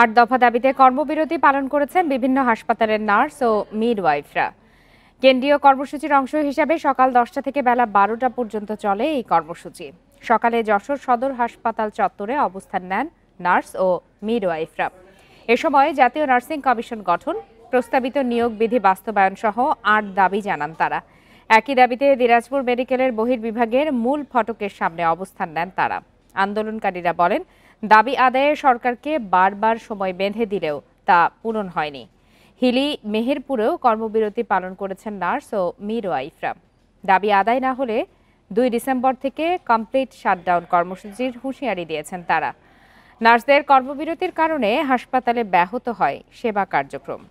৮ দফা দাবিতে কর্মবিরতি পালন করেছেন বিভিন্ন হাসপাতালের নার্স ও মিডওয়াইফরা। কেন্দ্রীয় কর্মসূচির অংশ হিসাবে সকাল 10টা থেকে বেলা 12টা পর্যন্ত চলে এই কর্মসূচি। সকালে যশোর সদর হাসপাতাল চত্বরে অবস্থান নেন নার্স ও মিডওয়াইফরা। এ সময় জাতীয় নার্সিং কমিশন গঠন, প্রস্তাবিত নিয়োগ বিধি বাস্তবায়ন সহ ৮ দাবি জানান তারা। একই দাবিতে দিনাজপুর মেডিকেলের বহির্বিভাগের মূল ফটকের সামনে অবস্থান নেন তারা। আন্দোলনকারীরা বলেন, দাবি আদায়ে সরকারকে বারবার সময় বেঁধে দিলেও তা পূরণ হয়নি। হিলি মেহেরপুরেও কর্মবিরতি পালন করেছেন নার্স ও মিডওয়াইফরা। দাবি আদায় না হলে 2 ডিসেম্বর থেকে কমপ্লিট শাটডাউন কর্মসূচির হুঁশিয়ারি দিয়েছেন তারা। নার্সদের কর্মবিরতির কারণে হাসপাতালে ব্যাহত হয় সেবা কার্যক্রম।